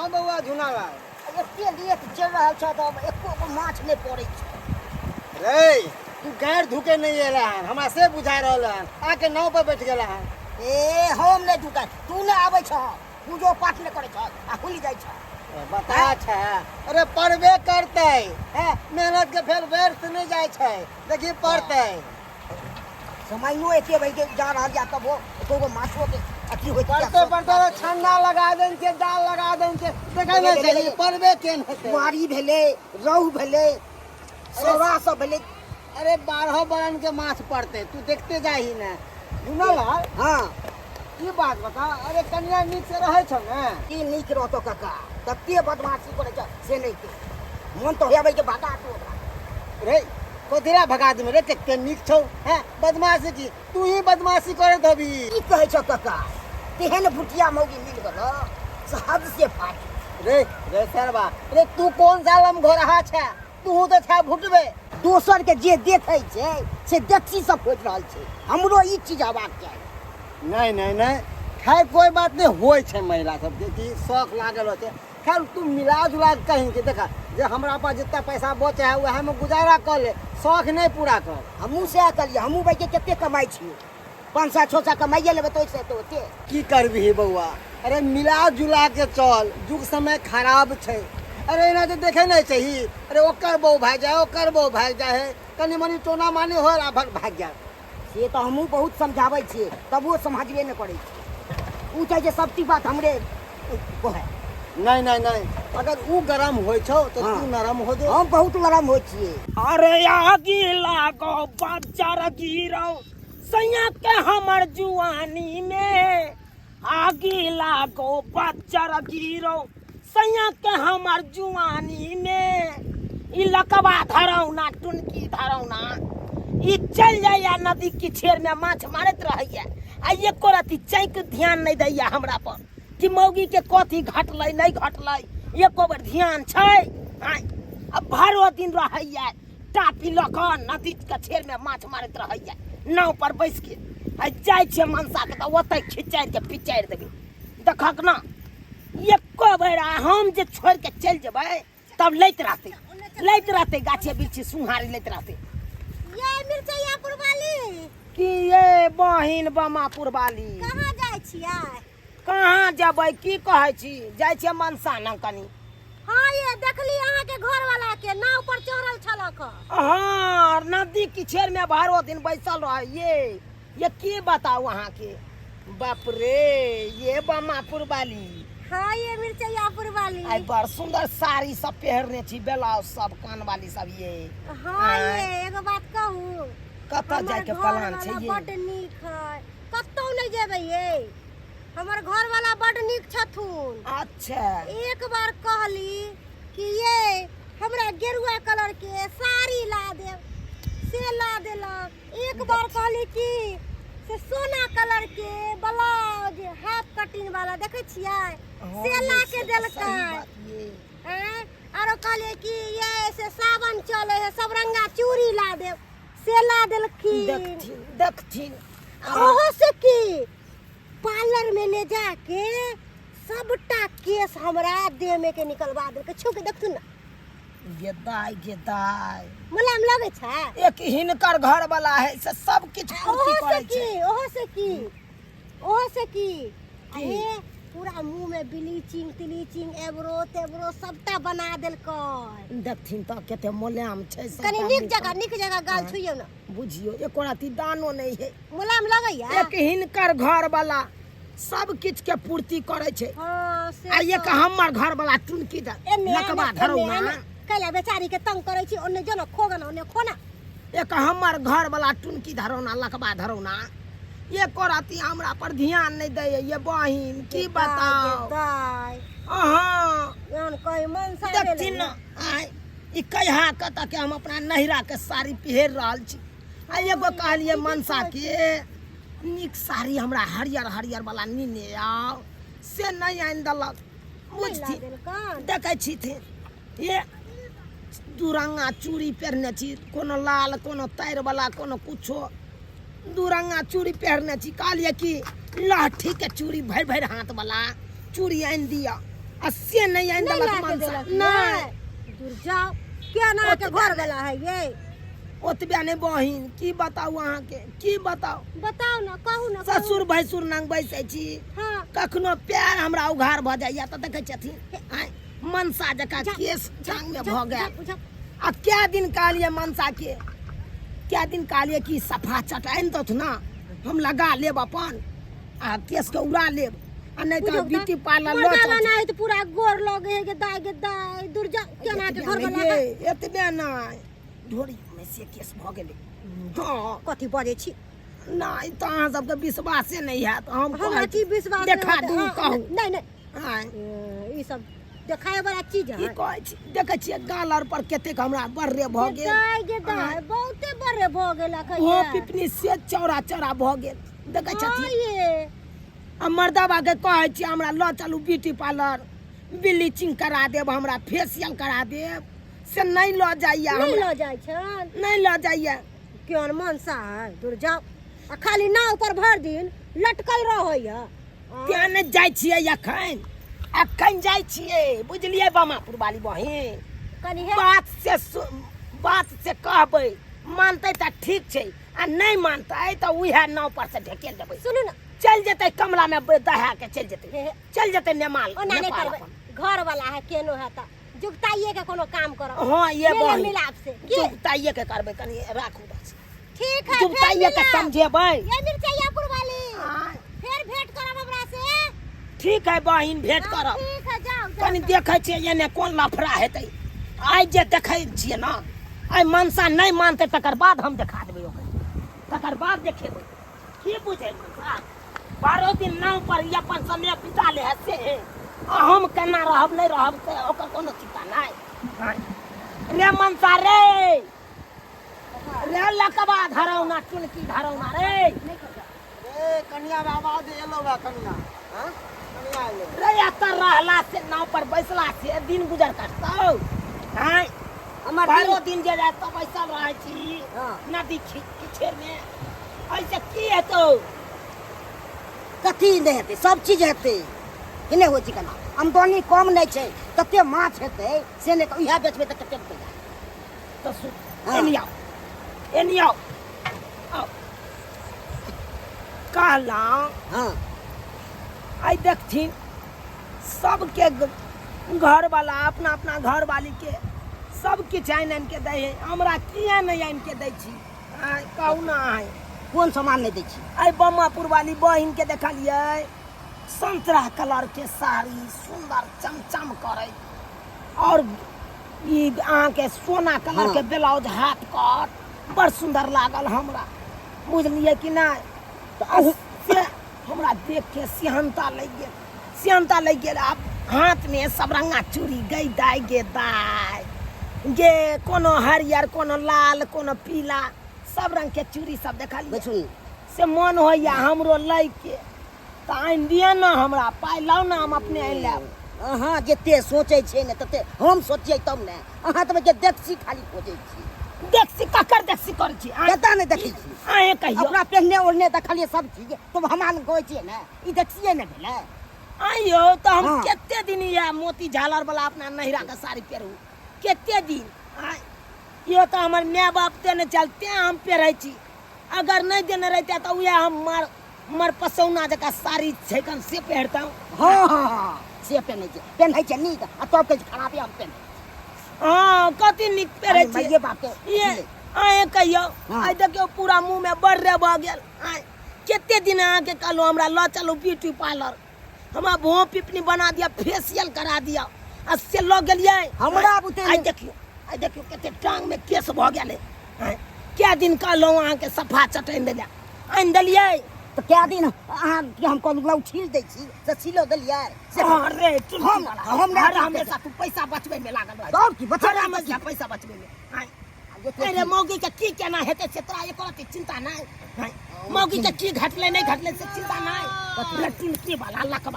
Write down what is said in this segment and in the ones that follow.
हाँ बउआ झुनावा एते लेट चल रहल छ त एको गो माछ नहीं पड़े छ रे तू गैर धुके नहीं एला हन हमरा से बुझा रहल हन आके नाव पर बैठ गेला हन ए हम नहीं दुकान तू नहीं आवे छ पूजो पाठ नहीं करे छ आ भूल जाय छ बता छ अरे पढ़बे करते हैं मेहनत के फेर व्यर्थ नहीं जाय छै देखी पढ़ते समय नो एते भाई के जा रहल जा तब एको गो माछो के अथी होय पढ़ते पढ़ते छन्ना लगा देन के जाल लगा देन के देखै नहीं चाहिए पढ़बे केन हेतै बुआरी भेले रहु भेले सोरा सब भेले अरे 12 बरन के माछ पड़ते तू देखते जाही ना झुनावा हां ई बात बता अरे कन्या नीक से रहै छ ना की नीक रहतो काका तते बदमाशी करे छ से नहीं के मन तो हेबै के भागा तो रे कोथिरा भगा दे रे के नीक छौ हैं बदमाशी की तू ही बदमाशी करत हबी की कहै छ काका तेहन भुटिया मौगी मिल गेल हद से फाट रे रे सरबा रे तू कौन सा लम घोरहा छ तू तो छा भुटबे दोसर के जे देखै छै से देखसी सब खोज रहल छै हमरो ई चीज आबाक चाही नहीं नहीं नहीं खैर कोई बात नहीं होय छै महिला सब के की शौक लागल होते खैर तू मिला जुला कहीं के देखा जे हमरा पास जितना पैसा बचे है वह में गुजारा कर ले शौक नहीं पूरा कर हमहू से करिए हमहू भाई के कते कमाई छियै 5-6 कमाइए लेबै तो से तो होते की करबी बउआ अरे मिला जुला के चल जुग समय खराब छै अरे एना तो देखे नहीं चाहिए अरे ओकर बहू भाग जाए ओकर बहू भाग जाए कनी मनी टोना मानी हो भाग जाए से तो हमहू बहुत समझाबै छियै तब वो समझबे नहीं करै छै ऊ चाहे जे सब बात हमरे को है नहीं नहीं नहीं अगर ऊ गरम होय छौ तो तू नरम हो दे हम बहुत नरम हो छियै अरे आगी लागो बच्चा गिरो सैया के हमर जुआनी में आगी लागो बच्चा गिरो सैया के हमर जुआनी में ई लकवा धरौना टुनकी धरौना ई चल जाइया नदी की छेर में माछ मारत रहैया आ एको रति चैक ध्यान नहीं दैया हमरा पर कि मौगी के कथी घटलै नहीं घटलै एको बेर ध्यान छै अब भरो दिन रहैया टापी लऽ कऽ नदी के छेर में माछ मारत रहैया नाव पर बैस के आ जाइ छै मनसा के तऽ ओतै खिचारि के पिचारि देबै देखक ना एको बेर हम जे छोड़ के चल जेबै तब लैत रहते गाछे बिरछी सुहारी लैत रहते ये मिर्चैया पुरवाली कि ये बहिन बमापुर वाली कहाँ जाय छियै कहाँ जेबै की कहै छी जाइ छियै मनसा न कनी हाँ ये देखली अहाँ के घर वाला के नाव पर चढ़ल छलक हाँ नदी किछेर में भरो दिन बैसल रहे ये की बताऊ अहाँ के बाप रे ये बमापुर वाली हाँ ये मिर्चैया पुरवाली आई बड़ सुंदर साड़ी सब पहरने छी ब्लाउज सब कान वाली सब ये हाँ ये एगो बात कहूँ कतऽ जाय के प्लान छै ये बड नीक है कतौ नहीं जेबै ये हमर घर वाला बड नीक छथुन अच्छा एक बार कहली कि ये हमरा गेरुआ कलर के साड़ी ला दे से ला देलक एक बार कहली कि से सोना कलर के ब्लाउज हाफ कटिंग वाला देखे छियै से ला के देलकै हैं आरो कहले कि ये से सावन चले है सब रंगा चूड़ी ला दे से ला देलखिन देखथिन ओहो से की पार्लर में ले जाके सबटा केस हमरा देह में के निकलवा देलकै छू के देखथुन ना गेदाय मुलायम लगे छै एक हिनकर घर वाला है से सब किछ पूर्ति करे छै ओहो से की अरे पूरा मुंह में ब्लीचिंग एब्रो तेब्रो सबटा बना देलकै देखथिन त केते मुलायम छै कनी नीक जगह गाल छुइयौ ना बुझियो एको रति दानो नहीं है मुलायम लगैया एक हिनकर घर वाला सब किछ के पूर्ति करे छै हां से आ एक हमर घर वाला टुनकी लकवा धरौना कैला बेचारी के तंग करे छी ओने जनो खोगन ओने खोना एक हमर घर वाला टुनकी धरौना लकवा धरौना एको रति हमरा पर ध्यान नहीं दे ये बहिन की बताओ हां यान कोई मन सा देखथिन ना आइ ई कहिया कत के हम अपना नहिरा के साड़ी पहिर रहल छी आ एगो कहलिए मनसा के नीक साड़ी हमरा हरियर वाला नीने आओ से नहीं आनि देलक बुझथि देखै छी थे ये दुरंगा चूड़ी पहनने छी कोनो लाल कोनो तार वाला कोनो कुछो दुरंगा चूड़ी पहनने छी कहलिए कि लाठी के चूड़ी भर हाथ वाला चूड़ी आनि दिया अस्से नहीं आइन नहीं दलक लाके मनसा देलक नहीं दूर जाओ क्या ना के घर वाला है ये ओतबे नहीं बहिन की बताऊ अहाँ के की बताऊ बताओ ना कहू ना ससुर भैसुर नंग बैसे छी हाँ कखनो पैर हमरा उघार भ जाइया त देखै छथिन आय मनसा जका केस जांग में भ गेल आ क्या दिन कहलिए मनसा के क्या दिन कहलिए कि सफा चटाइन दत ना हम लगा लेब अपन आ केस के उड़ा लेब आ नहीं तो ब्यूटी पार्लर लो पर्दा बनाए तो पूरा गोर लगे है के दाई दूर जा क्या ना के घर वाला है एतबे नहीं ढोरी में से केस भ गेलै हां कथी बजे छी नहीं तो अहाँ सबके विश्वासे नहीं है तो हम हमरा की विश्वास देखा दू कहू नहीं नहीं आय ई सब देखाए वाला चीज की है कहै छी देखै छियै गाल आर पर कतेक हमरा बर्रे भ गेल दाई के दाई बहुते बड़े भ गेला वो कहिया पिपनी से चौड़ा चौड़ा भ गेल देखै हाँ छथिन ये आ मर्दबा के कहै छी हमरा ल चलू ब्यूटी पार्लर ब्लीचिंग करा देब हमरा फेशियल करा देब से नहीं ल जाइया नहीं हमरा ल जाय छन नहीं ल जाइया केहन मनसा है दूर जाओ आ खाली नाव पर भर दिन लटकल रहैया किया नहीं जाइ छियै अखन जाइ छियै बुझलियै बामापुर वाली बहिन कनी है बात से कहबै मानतै त ठीक छै आ नहीं मानतै त उहे नाव पर से ढकेल देबै सुनू ना चल जेतै कमला में दहा के चल जेतै नेपाल ओना नहीं नेपाल करबै अपन। घर वाला है केनो है त जुगताइए के कोनो काम करो हाँ ये मेल बहिन मिलाप से की जुगताइए के करबै कनी राखू बस ठीक है जुगताइए के समझेबै ये मिर्चैयापुर वाली हाँ, फिर भेंट करब हमरा से ठीक है बहिन भेंट हाँ, करब ठीक है जाओ कनी देखै छियै एने कोन लफड़ा हेतै आइ जे देखै छियै ना आइ मनसा नहीं मानतै तकर बाद हम देखा देबै ओकरा तकर बाद देखेबै की बुझै मनसा 12 दिन नाव पर ई अपन समय बिता ले है से आ हम केना रहब नहीं रहब से ओकर कोनो चिंता नहीं रे मनसा रे लकबा धरौना चुनकी धरौना रे ए कन्या बाबा जे एलो बा कन्या हां कन्या एलो रे एतर रहला से नाव पर बैसला से दिन गुजर करतौ हां हमर 12 दिन जे जाय त बैसल रहै छी हाँ। नदी खींचे में ऐसे की हेतौ कथी नहीं हेतै सब चीज हेतै कि नहीं होइ छै केना आमदनी कम नहीं छै कते माछ हेतै से नहीं तऽ इएह बेचबै तऽ कते पैसा तो सुन हाँ। एनी आओ आओ कहला हाँ आई देखथिन सबके घर वाला अपना अपना घर वाली के सब किछु आनि के दै है हमरा किया नहीं आनि के दै छी आइ कहू ना आइ कोन सामान नहीं दै छी आई बम्मापुर वाली बहिन के देखलिए संतरा कलर के साड़ी सुंदर चमचम करे और ई अहाँ के सोना कलर हाँ। के ब्लाउज हाथ कट बड़ सुंदर लागल हमरा बुझलिए कि नहीं तो से हमरा देख के सिहनता लग गेल अब हाथ में सब रंगा चूड़ी गई दाई गे कोनो हरियर कोनो लाल कोनो पीला सब रंग के चूड़ी सब देखलिए देखुन से मन होइया हमरो लै के त आनि दिए ना हमरा पाइ लाउ ना हम अपने आनि लेब अहाँ जते सोचै छियै ने तते हम सोचियै तब ने अहाँ तऽ के देखसी खाली खोजै छी देखसी ककर देखसी करै छी कतऽ नहि देखै छी आए कहियो अपना पहनने ओढ़ने देखलिए सब चीज तुम हमान कहै छियै ने ई देखिए ने भेलै आइयो तो हम हाँ। केते दिन या मोती झालर वाला अपना नहिरा का साड़ी पहरू केते दिन आय यो तो हमर माय बाप ते ने चलते हम पहरै छी अगर नहीं देने रहते तो उहे हम मर पसौना जका साड़ी छै कन से पहरता हाँ हाँ हाँ से पहनै छै नीक आ तब कहै छै खराबे हम पहनै हाँ कति निक पहरै छी माइये बाप के ये आए कहियो हाँ। आइ देखियो पूरा मुंह में बर्रे भ गेल आय केते दिन आके कहलो हमरा ल चलो ब्यूटी पार्लर हमरा भों पिपनी बना दिया फेशियल करा दिया आ से ल गेलिए हमरा बुते आइ देखियो केते टांग में केस भ गेलै आय क्या दिन कहलो अहाँ के सफा चटैन देलिए आनि देलिए तऽ कए दिन अहाँ के हम कहलहुँ लौ छील दै छी से छिलो देलियै से अरे हम नहि हर जाते। हमेशा तू पैसा बचबै में लागल रह तब की बचा हमेशा पैसा बचबै में आय अरे मौगी के की केना हेतै से तोरा एको रति चिंता नहीं हैं? मौगी के की घटले नहीं घटले से चिंता नहीं लटिन की वाला अल्लाह का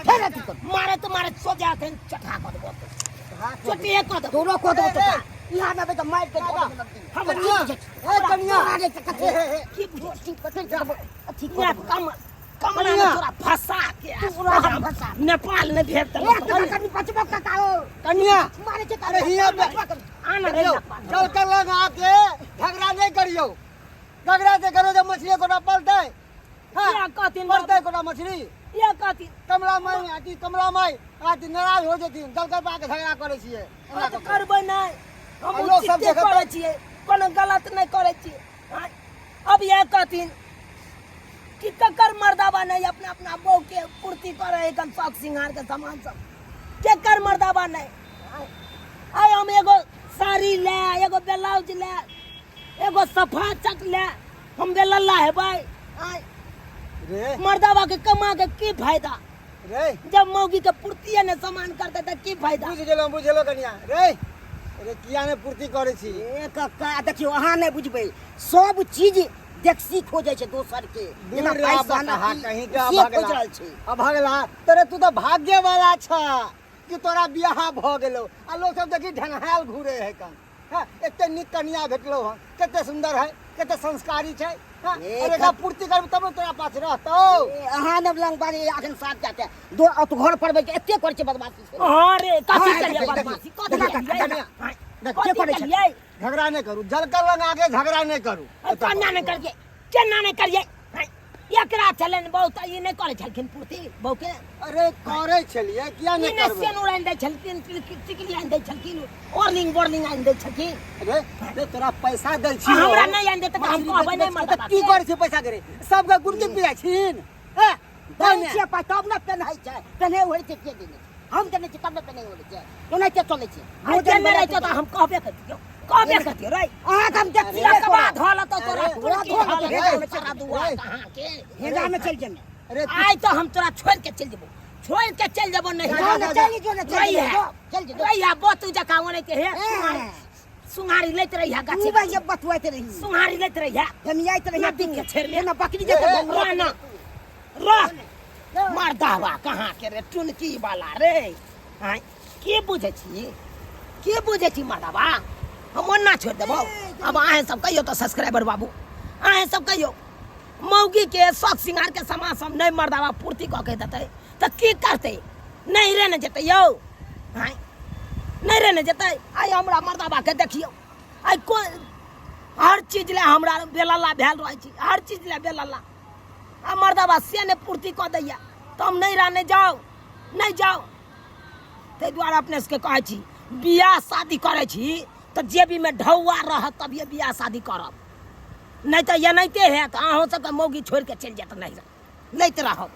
फेर अथी कर मारे तो मारे सोजा थे चटा कर दो चोटी एक कर दो तोरो को दो तो यहाँ में तो मार के हम ए कनिया की बुझे ठीक या कम कमरा में तोरा फंसा के तोरा हम फंसा। नेपाल ने भेज दे एक तो कभी पचबो का काओ कन्या मारे के अरे हियां पे आना रे करियो चल कर लग आके झगड़ा नहीं करियो झगड़ा से करो जब मछली को ना पलटे या कहती पलटे को ना मछली या कहती कमला माई आती कमला माई आती नाराज हो जती जल कर पाके झगड़ा करे छिए तो करबै नहीं हम लोग सब उचिते देखत करे छियै कोनो गलत नहीं करे छियै अब ये कहती कि ककर मर्दाबा नहीं अपने अपना बहू के पूर्ति करे एकदम शौक सिंगार के सामान सब के कर मर्दाबा नहीं आय हम एगो साड़ी ले एगो ब्लाउज ले एगो सफा चक ले हम बेलल्ला है भाई आय रे मर्दाबा के कमा के की फायदा रे जब मौगी के पूर्ति ने सामान करते त की फायदा बुझ गेलो कन्या रे अरे किया ने पूर्ति करे छी ए कक्का देखियो अहाँ नहीं बुझबै सब चीज देखसी खोजे छै दोसर के जेना दूर पैसा आबा कहाँ ना कहीं का से खोज भागला रहल छै अब भागला तेरे तू तो भाग्य वाला छ कि तोरा बियाह भ गेलो आ लोग सब देखी ढनहाल घूरे है कन हां एते निक कन्या भेटलो हन कते सुंदर है कते संस्कारी छै हां अरे का पूर्ति करब तब न तोरा पास रहतौ अहाँ ने लंग बारी अखन साथ जाते दो तो घर पर बैठ के एते कर छै बदमाशी से अरे कथी हाँ, करिए देखिए, बदमाशी देखिए, कथी देखिए, करिए देखिए, कथी करे छै? करिए झगड़ा नहीं करू जल कर लंग आगे झगड़ा नहीं करू कन्या ने करिए केना ने करिए एकरा चलन बहुत ई नहीं करे छलखिन पूर्ति बहु के अरे करे छलिए किया नहीं इने करबे सेनुर आइन दै छलखिन टिकली आइन दै छलखिन वार्निंग वार्निंग आइन दै छलखिन अरे तोरा पैसा दै छी हमरा नहीं आइन दै त हम कहबै नहीं मत की करे छी पैसा करे सबके गुरकी पिया छीन हां दै छियै पाइ तब ने पेन्है छै पेन्है होइ छै के दिन हम जनै छी तब ने पेन्है होइ छै ओनाहिते चलै छै आ जेने रहै त हम कहबे करतियो रे अहाँ हम देखिए एक बात हल त तोरा अरे, पूर्ति तोरा हल हेगा में तोरा दुआ कहां के हेगा में चल जेमे अरे आइ तो हम तोरा छोड़ के चल जेबो छोड़ के चल जेबो नहीं जो ने चल जो ने चल चल जो रहिया बोतू जका ओने के हे सुंगारी लेत रहिया गाछ नी भाई बतुआते रही सुंगारी लेत रहिया हम आइत रही नदी के छेड़ ले ना बकरी जैसे राना मर्दावा कहाँ के रे टुनकी वाला रे आय के बुझे छी मर्दावा हम ओन्ना छोड़ देबो अब अहें सब कहियो तो सब्सक्राइबर बाबू अहें सब कहियो मौगी के शौक सिंगार के सामान सब नहीं मर्दावा पूर्ति कऽ के देतै तऽ की करतै नहीं रे न जेतै यौ आय नहीं रे न जेतै आइ हमरा मर्दावा के देखियो आइ कोन हर चीज ले हमरा बेलल्ला भेल रहै छी हर चीज ले बेलल्ला आ मर्दावा से ने पूर्ति कऽ दैया तो हम नहीं रहने जाओ नहीं जाओ ताहि दुआरे अपने सबके कहै छी बियाह शादी करै छी तो जेबी में ढौआ रहत तभिए बियाह शादी करब नहीं तो एनाहिते हैत अहूँ सबके मौगी छोड़ के चलि जायत नहीं तो रहब